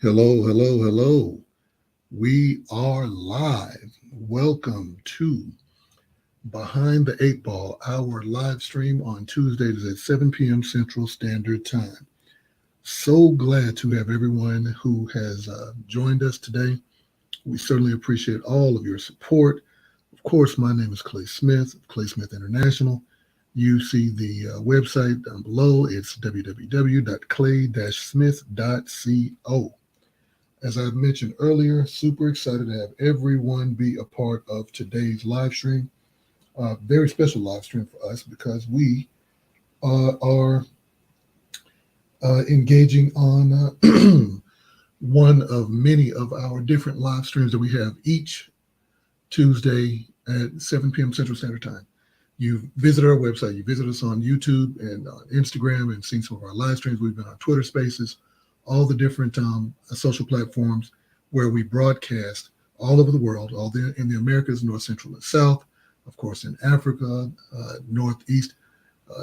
Hello, hello, hello. We are live. Welcome to Behind the Eight Ball, our live stream on Tuesdays at 7 p.m. Central Standard Time. So glad to have everyone who has joined us today. We certainly appreciate all of your support. Of course, my name is Clay Smith of Clay Smith International. You see the website down below. It's www.clay-smith.co. As I mentioned earlier, super excited to have everyone be a part of today's live stream. Very special live stream for us because we are engaging on one of many of our different live streams that we have each Tuesday at 7 p.m. Central Standard Time. You've visited our website, you visited us on YouTube and on Instagram and seen some of our live streams. We've been on Twitter Spaces, all the different social platforms where we broadcast all over the world, in the Americas, North, Central, and South, of course, in Africa, Northeast,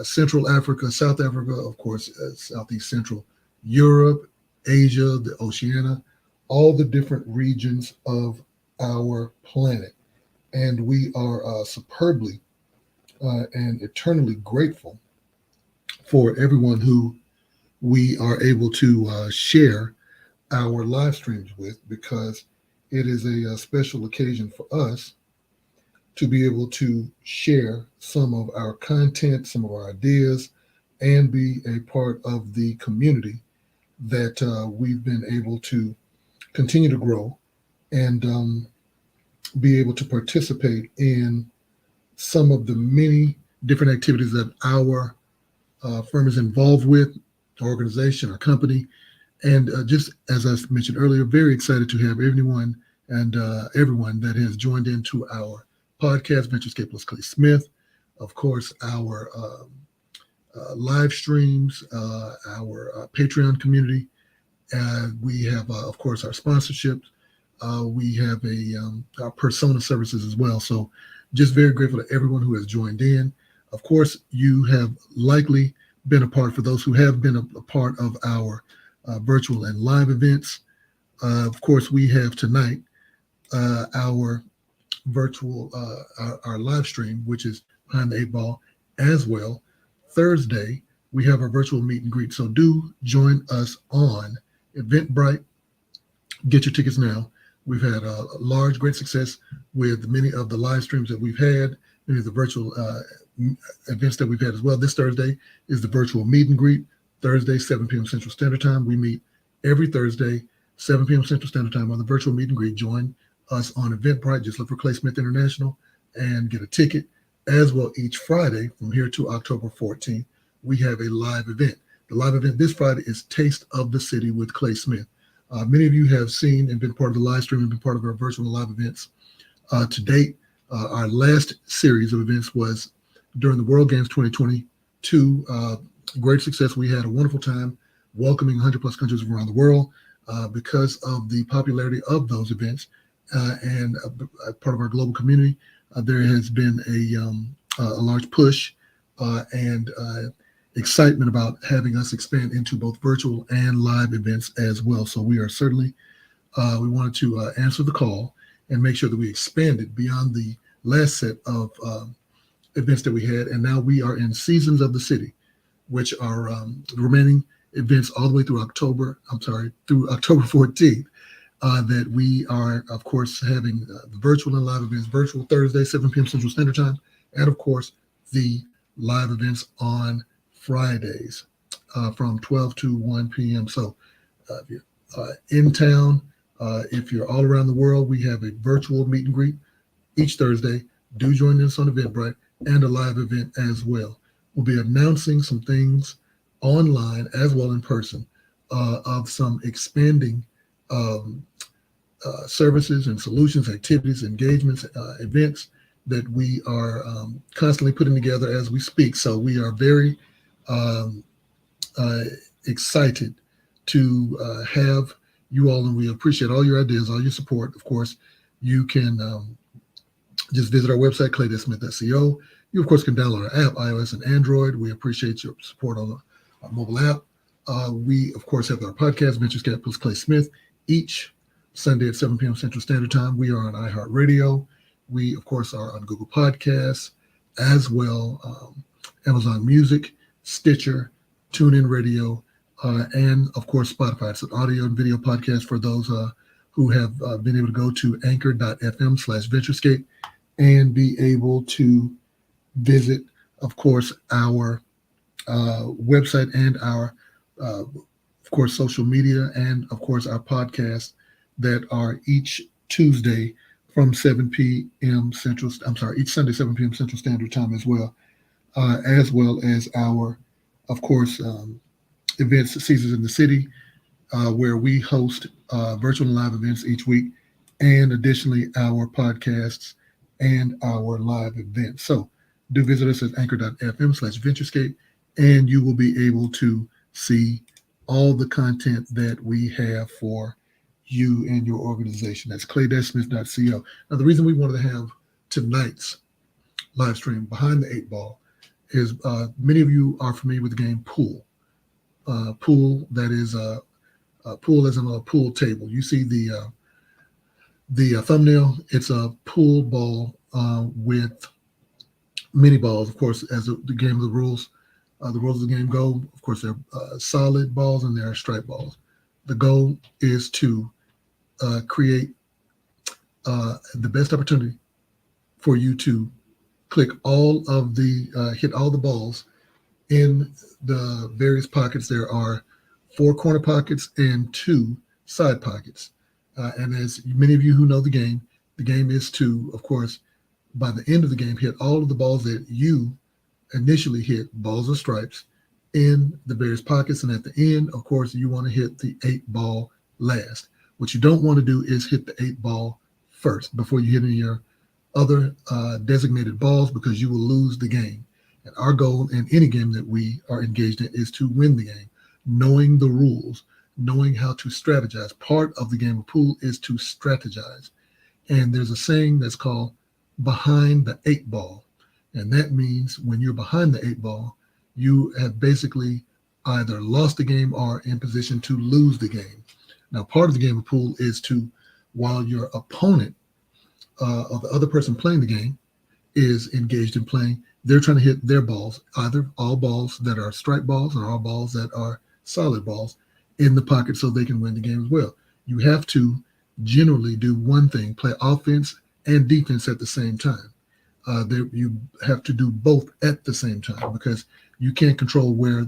Central Africa, South Africa, of course, Southeast Central, Europe, Asia, the Oceania, all the different regions of our planet. And we are superbly and eternally grateful for everyone who we are able to share our live streams with, because it is a special occasion for us to be able to share some of our content, some of our ideas, and be a part of the community that we've been able to continue to grow and be able to participate in some of the many different activities that our firm is involved with, our organization, our company. And just as I mentioned earlier, very excited to have everyone that has joined into our podcast, Venturescape plus Clay Smith. Of course, our live streams, our Patreon community. We have, of course, our sponsorships. We have our persona services as well. So just very grateful to everyone who has joined in. Of course, you have likely been a part, for those who have been a part of our virtual and live events. Of course, we have tonight our virtual, our live stream, which is Behind the Eight Ball as well. Thursday, we have our virtual meet and greet. So do join us on Eventbrite. Get your tickets now. We've had a large, great success with many of the live streams that we've had, many of the virtual events that we've had as well. This Thursday is the virtual meet and greet. Thursday, 7 p.m. Central Standard Time. We meet every Thursday, 7 p.m. Central Standard Time on the virtual meet and greet. Join us on Eventbrite. Just look for Clay Smith International and get a ticket. As well, each Friday from here to October 14th, we have a live event. The live event this Friday is Taste of the City with Clay Smith. Many of you have seen and been part of the live stream and been part of our virtual live events to date. Our last series of events was during the World Games 2022. Great success. We had a wonderful time welcoming 100 plus countries around the world because of the popularity of those events and part of our global community. There has been a large push and excitement about having us expand into both virtual and live events as well. So we are certainly, we wanted to answer the call and make sure that we expanded beyond the last set of events that we had. And now we are in Seasons of the City, which are the remaining events all the way through October 14th, that we are, of course, having the virtual and live events, virtual Thursday, 7 p.m. Central Standard Time, and of course, the live events on Fridays from 12 to 1 p.m. So if you're in town, if you're all around the world, we have a virtual meet and greet each Thursday. Do join us on Eventbrite and a live event as well. We'll be announcing some things online as well in person of some expanding services and solutions, activities, engagements, events that we are constantly putting together as we speak. So we are very excited to have you all, and we appreciate all your ideas, all your support. Of course, you can just visit our website, clay-smith.co. You, of course, can download our app, iOS and Android. We appreciate your support on our mobile app. We, of course, have our podcast, Venturescape plus Clay Smith. each Sunday at 7 p.m. Central Standard Time. We are on iHeartRadio. We, of course, are on Google Podcasts, as well Amazon Music, Stitcher, TuneIn Radio, and, of course, Spotify. It's an audio and video podcast for those who have been able to go to anchor.fm/venturescape and be able to visit, of course, our website and our, of course, social media, and, of course, our podcasts that are each Tuesday from 7 p.m. Central, I'm sorry, each Sunday, 7 p.m. Central Standard Time as well as our, of course, events, Caesars in the City, where we host virtual and live events each week, and additionally our podcasts and our live events. So do visit us at anchor.fm/venturescape, and you will be able to see all the content that we have for you and your organization. That's clay-smith.co. Now, the reason we wanted to have tonight's live stream Behind the Eight Ball is many of you are familiar with the game pool. Pool, that is pool as in a pool table. You see the thumbnail. It's a pool ball with mini balls, of course, as the game of the rules. The rules of the game go, of course, there are solid balls and there are striped balls. The goal is to create the best opportunity for you to click all of the, hit all the balls in the various pockets. There are 4 corner pockets and 2 side pockets. And as many of you who know the game is to, of course, by the end of the game, hit all of the balls that you initially hit, balls or stripes, in the various pockets. And at the end, of course, you want to hit the 8 ball last. What you don't want to do is hit the 8 ball first before you hit any of your other designated balls, because you will lose the game. And our goal in any game that we are engaged in is to win the game, knowing the rules, knowing how to strategize. Part of the game of pool is to strategize. And there's a saying that's called behind the 8 ball. And that means when you're behind the 8 ball, you have basically either lost the game or in position to lose the game. Now, part of the game of pool is to, while your opponent or the other person playing the game is engaged in playing, they're trying to hit their balls, either all balls that are striped balls or all balls that are solid balls, in the pocket so they can win the game as well. You have to generally do one thing, play offense and defense at the same time. You have to do both at the same time, because you can't control where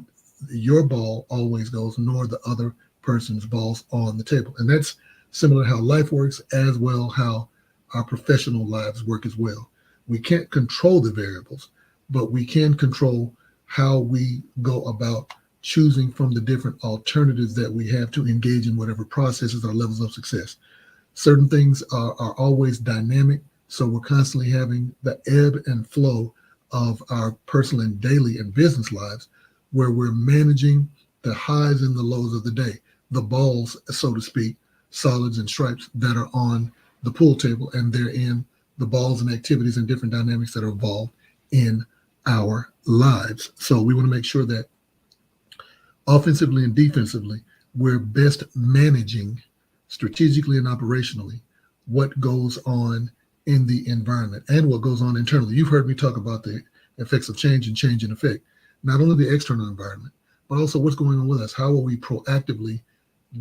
your ball always goes, nor the other person's balls on the table. And that's similar to how life works, as well how our professional lives work as well. We can't control the variables, but we can control how we go about choosing from the different alternatives that we have to engage in whatever processes or levels of success. Certain things are always dynamic, so we're constantly having the ebb and flow of our personal and daily and business lives, where we're managing the highs and the lows of the day, the balls, so to speak, solids and stripes that are on the pool table, and therein the balls and activities and different dynamics that are involved in our lives. So we want to make sure that offensively and defensively, we're best managing strategically and operationally what goes on in the environment and what goes on internally. You've heard me talk about the effects of change and change in effect, not only the external environment, but also what's going on with us. How are we proactively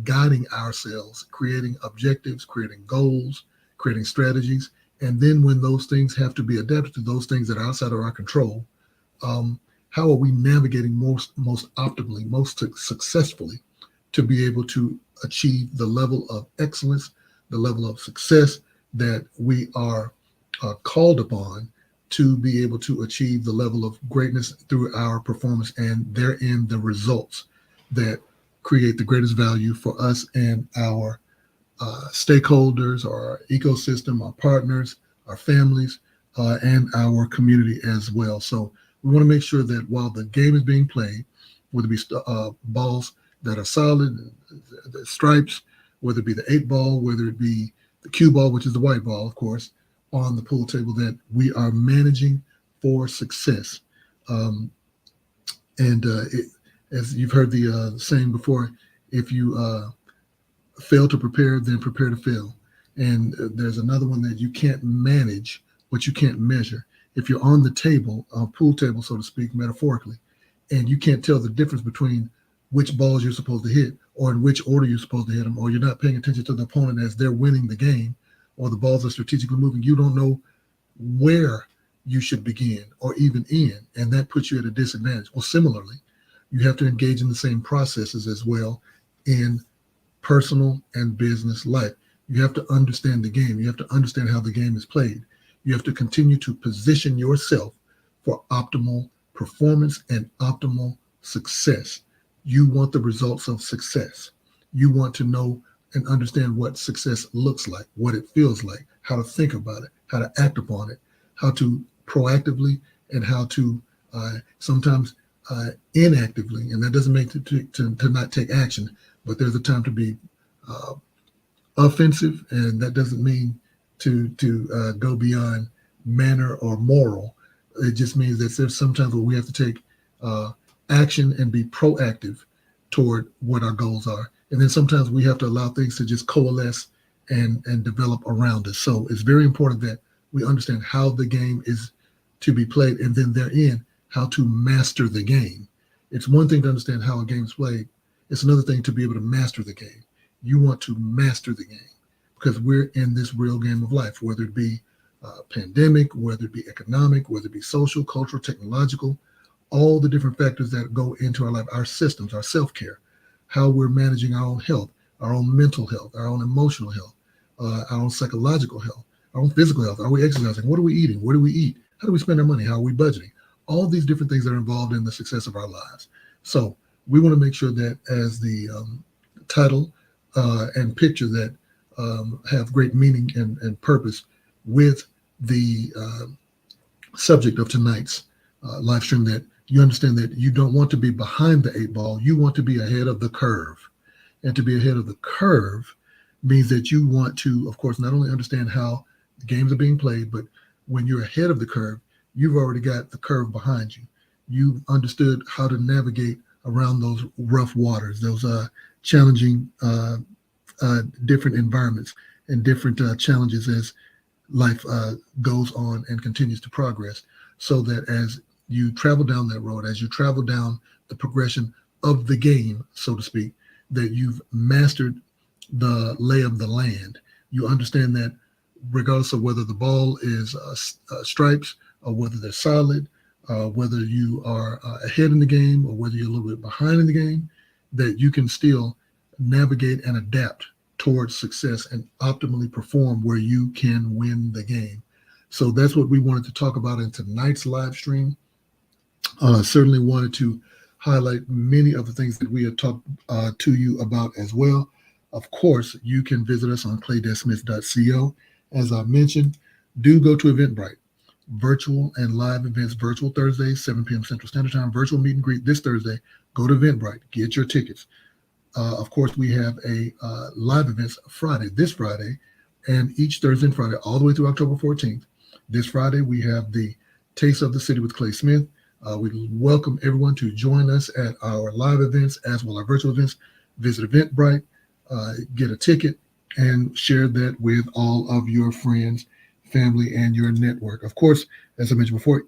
guiding ourselves, creating objectives, creating goals, creating strategies? And then when those things have to be adapted to those things that are outside of our control, how are we navigating most optimally, most successfully, to be able to achieve the level of excellence, the level of success that we are called upon to be able to achieve the level of greatness through our performance, and therein the results that create the greatest value for us and our stakeholders, our ecosystem, our partners, our families, and our community as well. So we want to make sure that while the game is being played, whether it be balls that are solid, the stripes, whether it be the 8 ball, whether it be the cue ball, which is the white ball, of course, on the pool table, that we are managing for success. As you've heard the saying before, if you fail to prepare, then prepare to fail. And there's another one that you can't manage what you can't measure. If you're on the table, pool table, so to speak, metaphorically, and you can't tell the difference between which balls you're supposed to hit or in which order you're supposed to hit them, or you're not paying attention to the opponent as they're winning the game, or the balls are strategically moving, you don't know where you should begin or even end, and that puts you at a disadvantage. Well, similarly, you have to engage in the same processes as well in personal and business life. You have to understand the game. You have to understand how the game is played. You have to continue to position yourself for optimal performance and optimal success. You want the results of success. You want to know and understand what success looks like, what it feels like, how to think about it, how to act upon it, how to proactively, and how to sometimes inactively. And that doesn't make to not take action, but there's a time to be offensive, and that doesn't mean to go beyond manner or moral. It just means that there's sometimes where we have to take action and be proactive toward what our goals are. And then sometimes we have to allow things to just coalesce and develop around us. So it's very important that we understand how the game is to be played, and then therein, how to master the game. It's one thing to understand how a game is played. It's another thing to be able to master the game. You want to master the game because we're in this real game of life, whether it be pandemic, whether it be economic, whether it be social, cultural, technological, all the different factors that go into our life, our systems, our self-care, how we're managing our own health, our own mental health, our own emotional health, our own psychological health, our own physical health. Are we exercising? What are we eating? Where do we eat? How do we spend our money? How are we budgeting? All these different things that are involved in the success of our lives. So we want to make sure that as the title and picture that have great meaning and purpose with the subject of tonight's live stream, that you understand that you don't want to be behind the eight ball. You want to be ahead of the curve. And to be ahead of the curve means that you want to, of course, not only understand how the games are being played, but when you're ahead of the curve, you've already got the curve behind you. You've understood how to navigate around those rough waters, those challenging different environments and different challenges as life goes on and continues to progress, so that as you travel down that road, as you travel down the progression of the game, so to speak, that you've mastered the lay of the land. You understand that regardless of whether the ball is stripes or whether they're solid, whether you are ahead in the game or whether you're a little bit behind in the game, that you can still navigate and adapt towards success and optimally perform where you can win the game. So that's what we wanted to talk about in tonight's live stream. Certainly wanted to highlight many of the things that we have talked to you about as well. Of course, you can visit us on clay-smith.co. As I mentioned, do go to Eventbrite. Virtual and live events, virtual Thursday, 7 p.m. Central Standard Time, virtual meet and greet this Thursday. Go to Eventbrite, get your tickets. Of course, we have a live events Friday, this Friday, and each Thursday and Friday, all the way through October 14th. This Friday, we have the Taste of the City with Clay Smith. We welcome everyone to join us at our live events as well as our virtual events. Visit Eventbrite, get a ticket, and share that with all of your friends, family, and your network. Of course, as I mentioned before,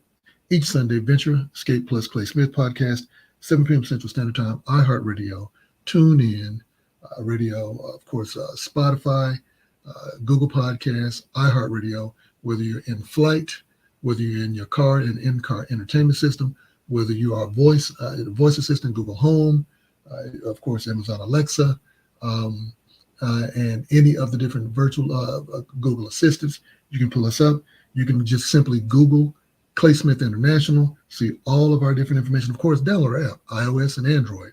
each Sunday, Venture Escape plus Clay Smith podcast, 7 p.m. Central Standard Time, iHeartRadio, TuneIn Radio, of course, Spotify, Google Podcasts, iHeartRadio, whether you're in flight, whether you're in your car, an in-car entertainment system, whether you are voice assistant, Google Home, of course, Amazon Alexa, and any of the different virtual Google assistants. You can pull us up. You can just simply Google Clay Smith International, see all of our different information. Of course, download our app, iOS and Android.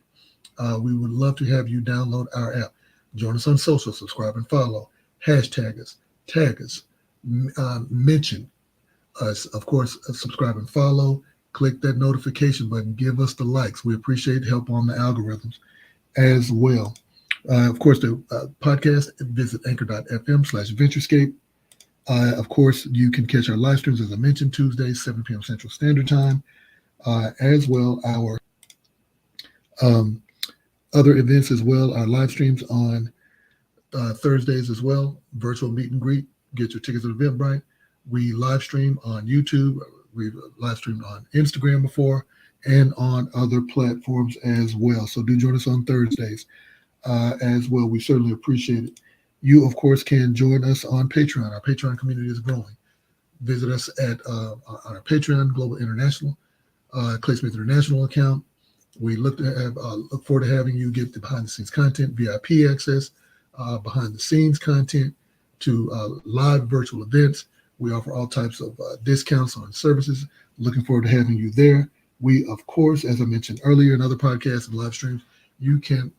We would love to have you download our app. Join us on social, subscribe and follow, hashtag us, tag us, mention us. Of course, subscribe and follow, click that notification button, give us the likes. We appreciate help on the algorithms as well. Of course, the podcast, visit anchor.fm/venturescape. Of course, you can catch our live streams, as I mentioned, Tuesdays, 7 p.m. Central Standard Time, as well our other events as well, our live streams on Thursdays as well, virtual meet and greet. Get your tickets at Eventbrite. We live stream on YouTube. We've live streamed on Instagram before and on other platforms as well. So do join us on Thursdays as well. We certainly appreciate it. You, of course, can join us on Patreon. Our Patreon community is growing. Visit us at on our Patreon Global International, Clay Smith International account. We look forward to having you get the behind the scenes content, VIP access, behind the scenes content to live virtual events. We offer all types of discounts on services. Looking forward to having you there. We, of course, as I mentioned earlier in other podcasts and live streams, you can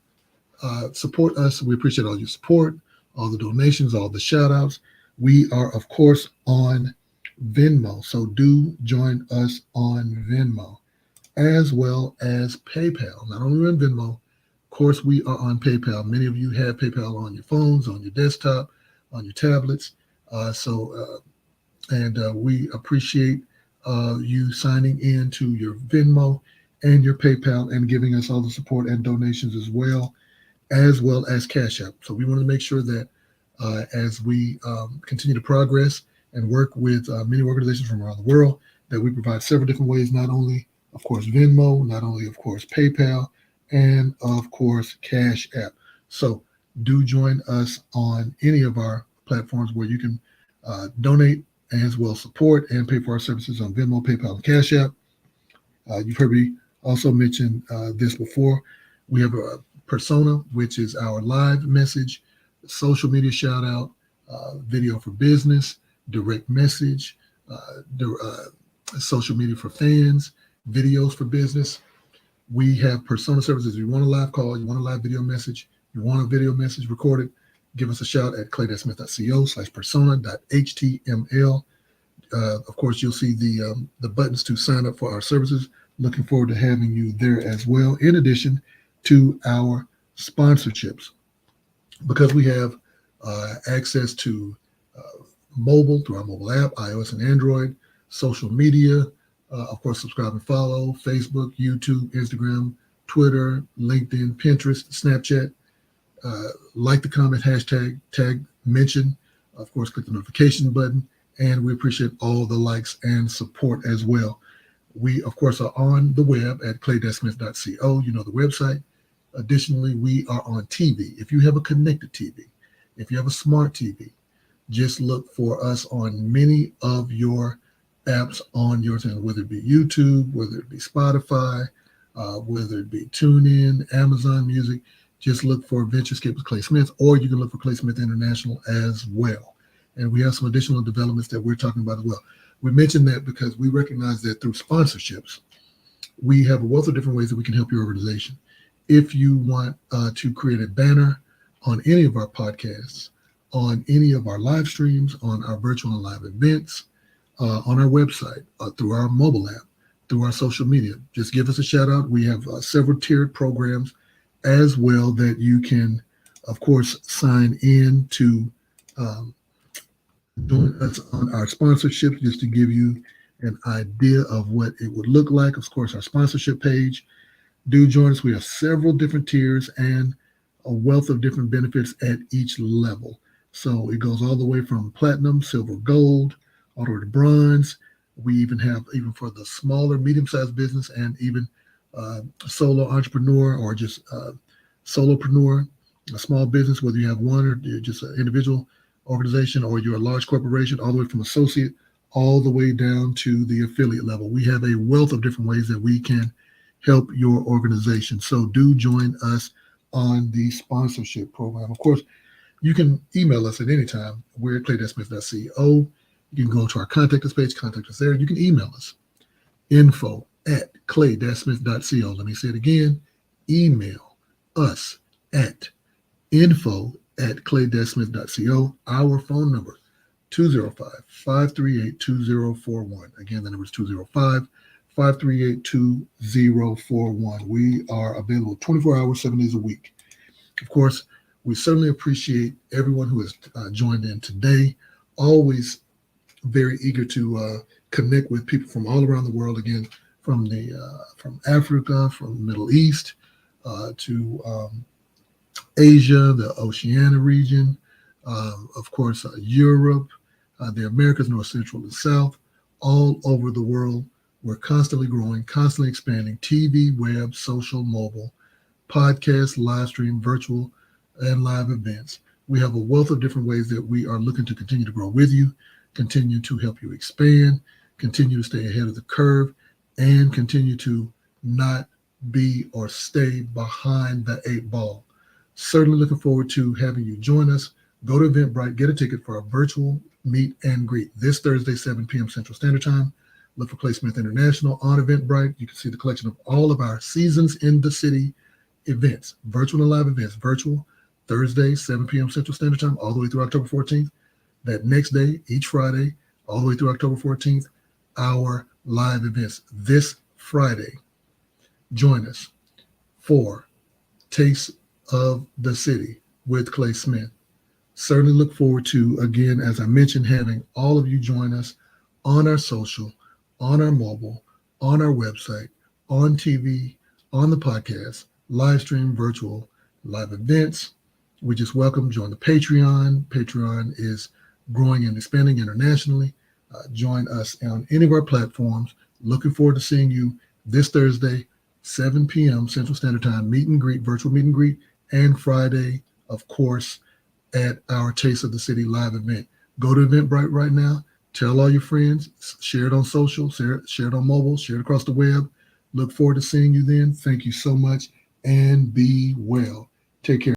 support us. We appreciate all your support, all the donations, all the shout outs. We are, of course, on Venmo. So do join us on Venmo, as well as PayPal. Not only on Venmo, of course, we are on PayPal. Many of you have PayPal on your phones, on your desktop, on your tablets. We appreciate you signing in to your Venmo and your PayPal and giving us all the support and donations as well as Cash App. So we want to make sure that as we continue to progress and work with many organizations from around the world, that we provide several different ways, not only, of course, Venmo, not only, of course, PayPal, and, of course, Cash App. So do join us on any of our platforms where you can donate as well support and pay for our services on Venmo, PayPal, and Cash App. You've heard me also mention this before. We have a persona, which is our live message, social media shout out, video for business, direct message, social media for fans, videos for business. We have persona services. If you want a live call, you want a live video message, you want a video message recorded, give us a shout at clay.smith.co/persona.html. Of course, you'll see the buttons to sign up for our services. Looking forward to having you there as well, in addition to our sponsorships. Because we have access to mobile through our mobile app, iOS and Android, social media, of course, subscribe and follow, Facebook, YouTube, Instagram, Twitter, LinkedIn, Pinterest, Snapchat. Like the comment, hashtag, tag, mention, of course, click the notification button, and we appreciate all the likes and support as well. We, of course, are on the web at clay.smith.co. You know the website. Additionally, we are on TV. If you have a connected TV, if you have a smart TV, just look for us on many of your apps on your channel, whether it be YouTube, whether it be Spotify, whether it be TuneIn, Amazon Music. Just look for VentureScape with Clay Smith, or you can look for Clay Smith International as well. And we have some additional developments that we're talking about as well. We mentioned that because we recognize that through sponsorships, we have a wealth of different ways that we can help your organization. If you want to create a banner on any of our podcasts, on any of our live streams, on our virtual and live events, on our website, through our mobile app, through our social media, just give us a shout out. We have several tiered programs as well that you can, of course, sign in to join us on our sponsorships, just to give you an idea of what it would look like. Of course, our sponsorship page. Do join us. We have several different tiers and a wealth of different benefits at each level. So it goes all the way from platinum, silver, gold, all the way to bronze. We even have, even for the smaller, medium-sized business, and even solo entrepreneur or just solopreneur, a small business, whether you have one or you're just an individual organization or you're a large corporation, all the way from associate all the way down to the affiliate level. We have a wealth of different ways that we can help your organization. So do join us on the sponsorship program. Of course, you can email us at any time. We're at clay.smith.co. You can go to our contact us page, contact us there. You can email us, info@clay.smith.co. Let me say it again. Email us at info@clay.smith.co. Our phone number, 205-538-2041. Again, the number is 205-538-2041. We are available 24 hours, 7 days a week. Of course, we certainly appreciate everyone who has joined in today. Always very eager to connect with people from all around the world. Again, from Africa, from the Middle East, to Asia, the Oceania region, of course, Europe, the Americas, North, Central, and South, all over the world. We're constantly growing, constantly expanding TV, web, social, mobile, podcast, live stream, virtual, and live events. We have a wealth of different ways that we are looking to continue to grow with you, continue to help you expand, continue to stay ahead of the curve, and continue to not be or stay behind the eight ball. Certainly looking forward to having you join us. Go to Eventbrite, get a ticket for our virtual meet and greet this Thursday, 7 p.m. Central Standard Time. Look for Clay Smith International on Eventbrite. You can see the collection of all of our Seasons in the City events, virtual and live events, virtual Thursday, 7 p.m. Central Standard Time, all the way through October 14th. That next day, each Friday, all the way through October 14th, our live events. This Friday, join us for Taste of the City with Clay Smith. Certainly look forward to, again, as I mentioned, having all of you join us on our social, on our mobile, on our website, on TV, on the podcast, live stream, virtual, live events. We just welcome, join the Patreon. Patreon is growing and expanding internationally. Join us on any of our platforms. Looking forward to seeing you this Thursday, 7 p.m. Central Standard Time, meet and greet, virtual meet and greet, and Friday, of course, at our Taste of the City live event. Go to Eventbrite right now. Tell all your friends. Share it on social. Share it on mobile. Share it across the web. Look forward to seeing you then. Thank you so much, and be well. Take care.